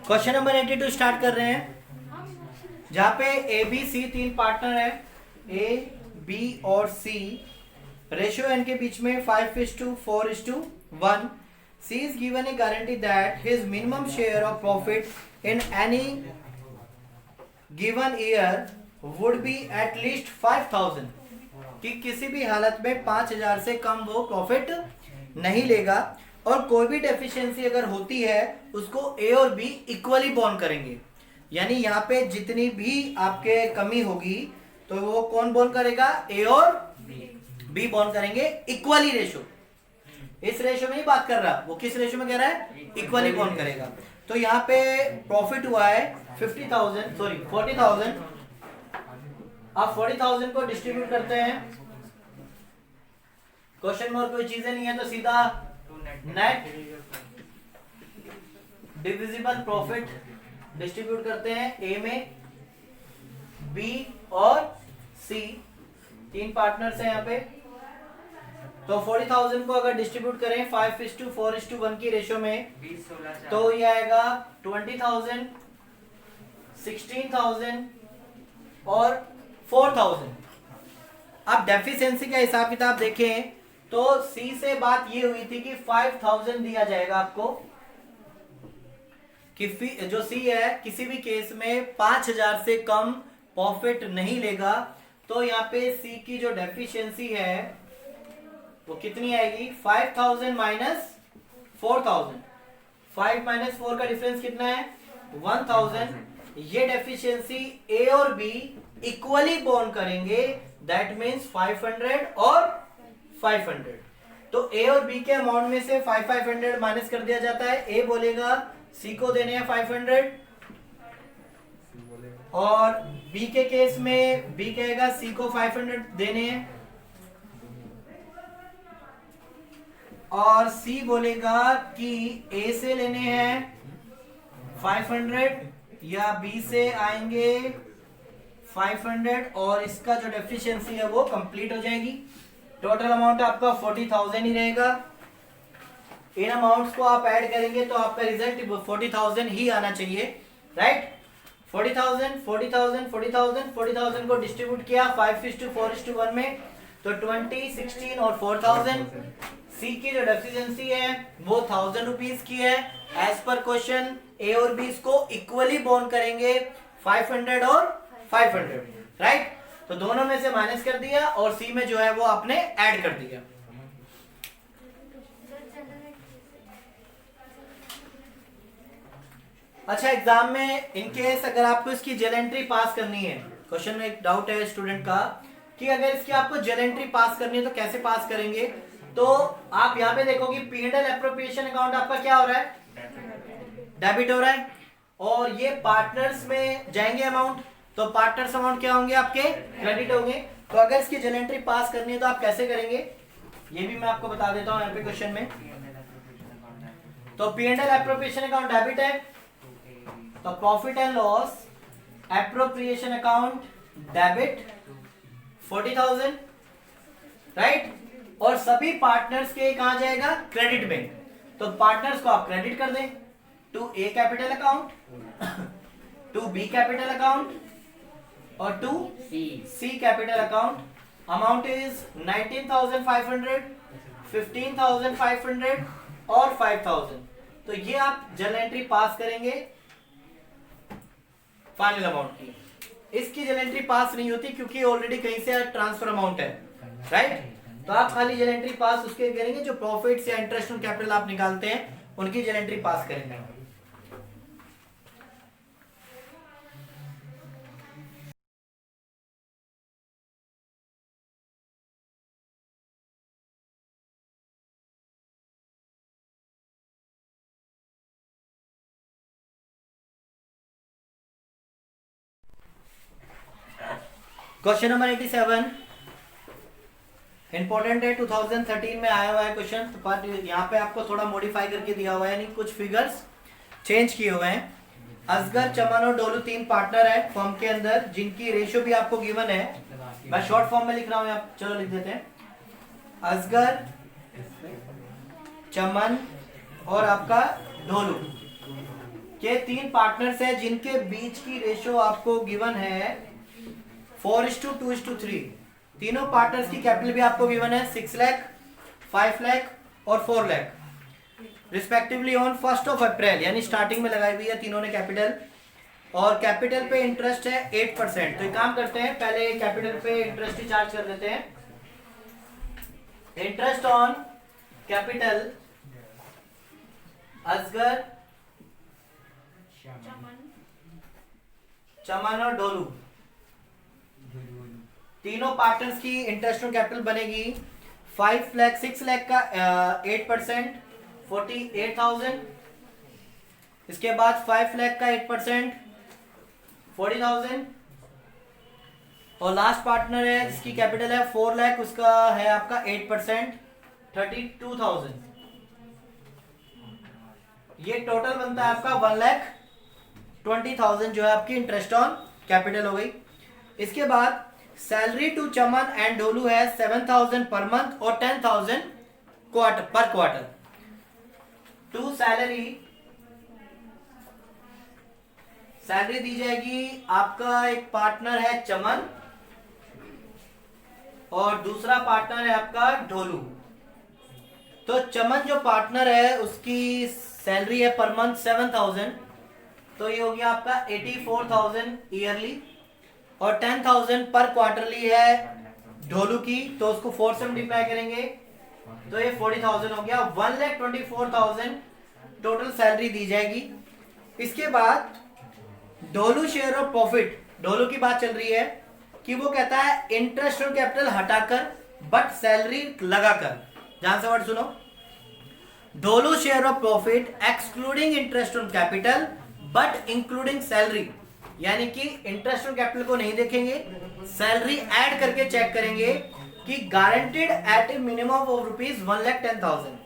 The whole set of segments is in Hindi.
क्वेश्चन नंबर 82 स्टार्ट कर रहे हैं, जहां पे ए बी सी तीन पार्टनर है, ए बी और सी, रेशियो एन के बीच में 5:4:1. C is given a guarantee that his minimum share of profit in any given year would be at least 5,000, कि किसी भी हालत में 5,000 से कम वो प्रॉफिट नहीं लेगा, और कोई भी डेफिशिएंसी अगर होती है उसको ए और बी इक्वली बॉन्ड करेंगे. यानी यहाँ पे जितनी भी आपके कमी होगी तो वो कौन बॉन्ड करेगा, ए और बी बॉन्ड करेंगे इक्वली रेशो. इस रेशो में ही बात कर रहा, वो किस रेशो में कह रहा है, इक्वली बॉन्ड करेगा. तो यहाँ पे प्रॉफिट हुआ है 40,000. आप 40,000 को डिस्ट्रीब्यूट करते हैं, क्वेश्चन में और कोई चीजें नहीं है तो सीधा नेट डिविजिबल प्रॉफिट डिस्ट्रीब्यूट करते हैं ए में, बी और सी तीन पार्टनर्स हैं यहाँ पे. तो 40,000 को अगर डिस्ट्रीब्यूट करें 5:4:1 की रेशो में, तो ये आएगा 20,000, 16,000 और 4,000. अब डेफिशिएंसी का हिसाब किताब देखें तो सी से बात ये हुई थी कि 5,000 दिया जाएगा आपको, कि जो सी है किसी भी केस में 5,000 से कम प्रॉफिट नहीं लेगा. तो यहाँ पे सी की जो डेफिशिएंसी है वो कितनी आएगी, 5,000 माइनस 4,000. 5 माइनस 4 का डिफरेंस कितना है, 1,000. ये डेफिशिएंसी ए और बी इक्वली बॉन्ड करेंगे, दैट मीन्स 500 और 500. तो ए और बी के अमाउंट में से 500 माइनस कर दिया जाता है. ए बोलेगा सी को देने हैं 500, और बी के केस में बी कहेगा सी को 500 देने हैं, और सी बोलेगा कि ए से लेने हैं 500 या बी से आएंगे 500, और इसका जो डेफिशिएंसी है वो कंप्लीट हो जाएगी. टोटल अमाउंट आपका 40,000 ही रहेगा. इन अमाउंट्स को आप ऐड करेंगे तो आपका रिजल्ट 40,000 ही आना चाहिए, राइट. 40,000 40,000 40,000 40,000 को डिस्ट्रीब्यूट किया 5:4:1 में, तो 20, 16 और 4,000. सी की जो डेफिशिएंसी है वो 1,000 रुपीज की है. एज पर क्वेश्चन ए और बी इसको इक्वली बॉन्ड करेंगे 500 और 500, राइट. तो दोनों में से माइनस कर दिया और सी में जो है वो आपने ऐड कर दिया. अच्छा, एग्जाम में इनकेस अगर आपको इसकी जेल एंट्री पास करनी है, क्वेश्चन में एक डाउट है स्टूडेंट का कि अगर इसकी आपको जेल एंट्री पास करनी है तो कैसे पास करेंगे. तो आप यहाँ पे देखो कि पी&एल एप्रोप्रिएशन अकाउंट आपका क्या हो रहा है, डेबिट हो रहा है, और ये पार्टनर्स में जाएंगे अमाउंट, तो पार्टनर्स अमाउंट क्या होंगे, आपके क्रेडिट होंगे. तो अगर इसकी जेल एंट्री पास करनी है तो आप कैसे करेंगे, ये भी मैं आपको बता देता हूं यहाँ पे क्वेश्चन में. तो पी&एल एप्रोप्रिएशन अकाउंट डेबिट है, तो profit and loss appropriation account debit 40,000, right. और सभी पार्टनर्स के कहां जाएगा, क्रेडिट में. तो पार्टनर्स को आप क्रेडिट कर दें to A capital account, to B capital account और to C capital account. Amount is 19,500, 15,500 और 5,000. तो ये आप जर्नल एंट्री पास करेंगे फाइनल अमाउंट की. इसकी जर्नल एंट्री पास नहीं होती क्योंकि ऑलरेडी कहीं से ट्रांसफर अमाउंट है, राइट. तो आप खाली जर्नल एंट्री पास उसके करेंगे जो प्रॉफिट्स या इंटरेस्ट ऑन कैपिटल आप निकालते हैं उनकी जर्नल एंट्री पास करेंगे. क्वेश्चन नंबर 87 इंपॉर्टेंट है, 2013 में आया हुआ है क्वेश्चन, पर यहाँ पे आपको थोड़ा मॉडिफाई करके दिया हुआ है, यानी कुछ फिगर्स चेंज किए हुए हैं. असगर, चमन और डोलू तीन पार्टनर है फर्म के अंदर, जिनकी रेशियो भी आपको गिवन है. मैं शॉर्ट फॉर्म में लिख रहा हूँ, चलो लिख देते हैं. असगर, चमन और आपका ढोलू के 3 पार्टनर्स हैं जिनके बीच की रेशो आपको गिवन है 4:2:3। तीनों पार्टनर्स की कैपिटल भी आपको गिवन है 6 लाख, 5 लाख और 4 लाख रिस्पेक्टिवली ऑन 1 अप्रैल, यानी स्टार्टिंग में लगाई हुई है तीनों ने कैपिटल। और कैपिटल पे इंटरेस्ट है 8%। तो एक काम करते हैं, पहले कैपिटल पे इंटरेस्ट ही चार्ज कर देते हैं। इंटरेस्ट ऑन कैपिटल असगर, चमन और ढोलू तीनों पार्टनर्स की इंटरेस्ट ऑन कैपिटल बनेगी 5 लाख, 6 लाख का 8% 48,000। इसके बाद 5 लाख का 8% 40,000 और लास्ट पार्टनर है जिसकी कैपिटल है 4 लाख, उसका है आपका 8% 32,000। ये टोटल बनता है आपका 1,20,000 जो है आपकी इंटरेस्ट ऑन कैपिटल हो गई। इसके बाद salary to Chaman and Dholu है 7,000 पर मंथ और 10,000 पर क्वार्टर। टू सैलरी दी जाएगी, आपका एक पार्टनर है चमन और दूसरा पार्टनर है आपका ढोलू। तो चमन जो पार्टनर है उसकी सैलरी है पर मंथ 7,000, तो ये हो गया आपका 84,000 ईयरली और 10,000 पर क्वार्टरली है ढोलू की, तो उसको 4 से मल्टीप्लाई करेंगे तो ये 40,000 हो गया। 1,24,000 टोटल सैलरी दी जाएगी। इसके बाद Dholu share of profit, Dholu की बात चल रही है कि वो कहता है इंटरेस्ट ऑन कैपिटल हटाकर बट सैलरी लगाकर। ध्यान से वर्ड सुनो, Dholu share of profit excluding interest on capital but including salary, यानी कि इंटरेस्ट ऑन कैपिटल को नहीं देखेंगे, सैलरी ऐड करके चेक करेंगे कि guaranteed at a minimum of ₹1,10,000।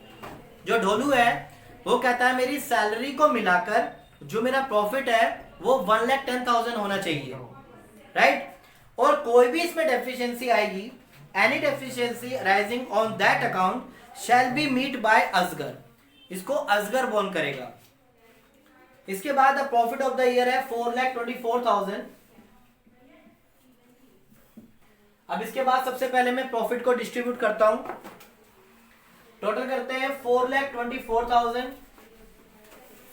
जो ढोलू है वो कहता है मेरी सैलरी को मिलाकर जो मेरा प्रॉफिट है वो 1,10,000 होना चाहिए, राइट। और कोई भी इसमें डेफिशिएंसी आएगी, any deficiency rising on that account shall be meet by Asgar, इसको असगर बोन करेगा। इसके बाद the profit of the year है 4,24,000। अब इसके बाद सबसे पहले मैं प्रॉफिट को डिस्ट्रीब्यूट करता हूं। टोटल करते हैं 4,24,000,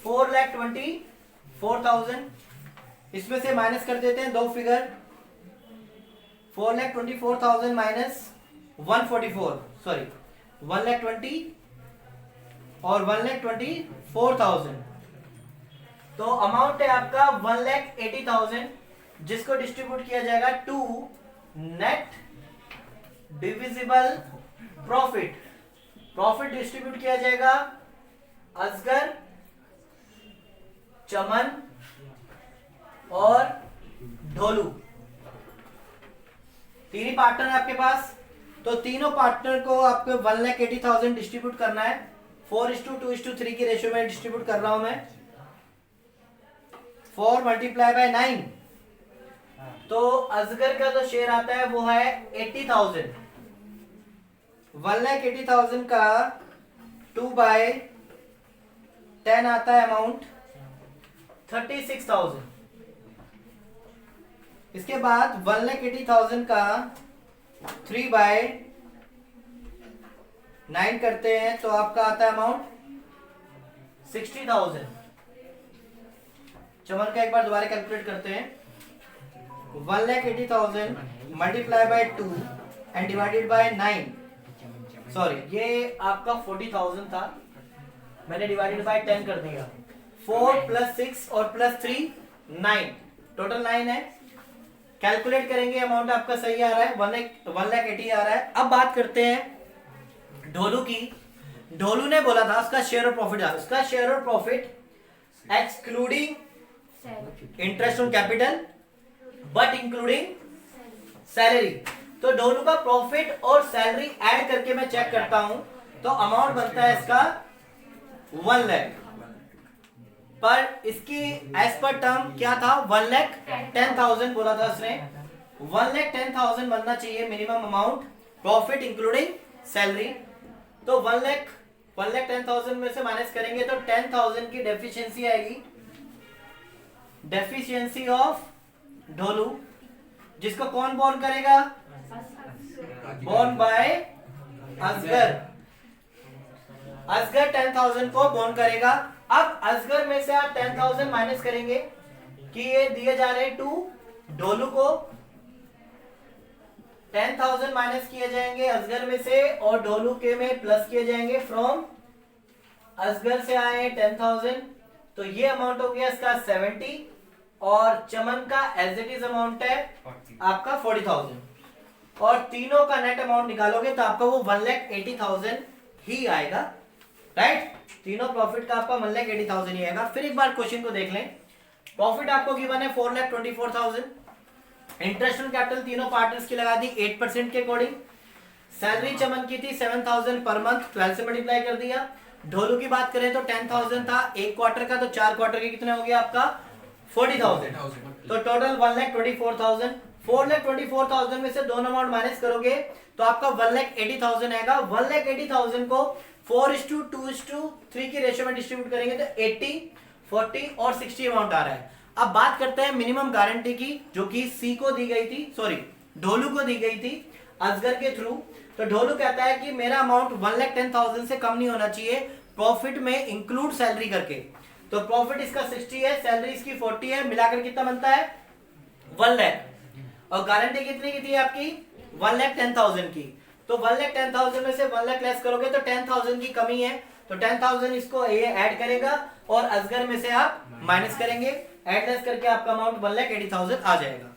4,24,000, इसमें से माइनस कर देते हैं दो फिगर, 4,24,000 माइनस 144, सॉरी 1,20,000 और 1,24,000, तो अमाउंट है आपका 1,80,000, जिसको डिस्ट्रीब्यूट किया जाएगा to net divisible profit. Profit distribute किया जाएगा असगर, चमन और ढोलू, तीन ही पार्टनर है आपके पास। तो तीनों पार्टनर को आपको 1,80,000 डिस्ट्रीब्यूट करना है, 4:2:3 की रेशियो में डिस्ट्रीब्यूट कर रहा हूं मैं। 4 मल्टीप्लाई बाय 9, तो असगर का जो शेयर आता है वो है 80,000। 1,80,000 का 2/10 आता है अमाउंट 36,000। इसके बाद 1,80,000 का 3/9 करते हैं तो आपका आता है अमाउंट 60,000। चमन का एक बार दोबारा कैलकुलेट करते हैं। 1,80,000 multiply by 2 and divided by 9, sorry ये आपका 40,000 था, मैंने डिवाइडेड बाय 10 कर दिया। 4 + 6 और +3 9, टोटल 9 है। कैलकुलेट करेंगे अमाउंट आपका सही आ रहा है, 1,80,000 आ रहा है। अब बात करते हैं ढोलू की। ढोलू ने बोला था उसका शेयर ऑफ प्रॉफिट, उसका share of profit excluding interest on capital but including salary. तो ढोलू का प्रॉफिट और सैलरी ऐड करके मैं चेक करता हूं तो अमाउंट बनता है इसका 1 लाख, पर इसकी एज पर टर्म क्या था 1,10,000 बोला था उसने। 1,10,000 बनना चाहिए minimum amount, profit including salary. तो 1,10,000 1,10,000 में से माइनस करेंगे तो 10,000 की डेफिशिएंसी आएगी, डेफिशिएंसी ऑफ ढोलू, जिसको कौन बोर्न करेगा? Borne by Asghar. असगर 10,000 को बोर्न करेगा। अब असगर में से आप 10,000 माइनस करेंगे कि ये दिए जा रहे टू ढोलू को, 10,000 माइनस किए जाएंगे असगर में से और ढोलू के में प्लस किए जाएंगे फ्रॉम। असगर से आए 10,000 तो ये अमाउंट हो गया इसका 70 और चमन का एज इट इज अमाउंट है आपका 40,000 और तीनों का नेट अमाउंट निकालोगे तो आपका वो 1,80,000 ही आएगा, राइट। तीनों प्रॉफिट का आपका 1,80,000 ही आएगा। फिर एक बार क्वेश्चन को देख लें। प्रॉफिट आपको गिवन है 4,24,000, इंटरेस्ट ऑन कैपिटल तीनों पार्टनर्स की लगा दी 8% के अकॉर्डिंग। सैलरी चमन की थी 7,000 पर मंथ, 12 से मल्टीप्लाई कर दिया। ढोलू की बात करें तो 10,000 था एक क्वार्टर का, तो 4 क्वार्टर के कितने हो गया आपका 40,000, तो टोटल 1,24,000। 4,24,000 में से दोनों अमाउंट माइनस करोगे तो आपका 1,80,000 आएगा। 1,80,000 को 4:2:3 की रेशियो में डिस्ट्रीब्यूट करेंगे तो 80, 40 और 60 अमाउंट आ रहा है। अब बात करते हैं मिनिमम गारंटी की, जो कि सी को दी गई थी, सॉरी ढोलू को दी गई थी असगर के थ्रू। तो ढोलू कहता है कि मेरा अमाउंट 1,10,000 से कम नहीं होना चाहिए प्रॉफिट में इंक्लूड सैलरी करके। तो प्रॉफिट इसका 60 है, सैलरी इसकी 40 है, मिलाकर कितना बनता है 1 लाख। और गारंटी कितनी की थी आपकी 1,10,000 की। तो 1,10,000 में से 1 लाख लेस करोगे तो 10,000 की कमी है, तो 10,000 इसको ये ऐड करेगा और असगर में से आप माइनस करेंगे, ऐड लेस करके आपका अमाउंट 1,80,000 आ जाएगा।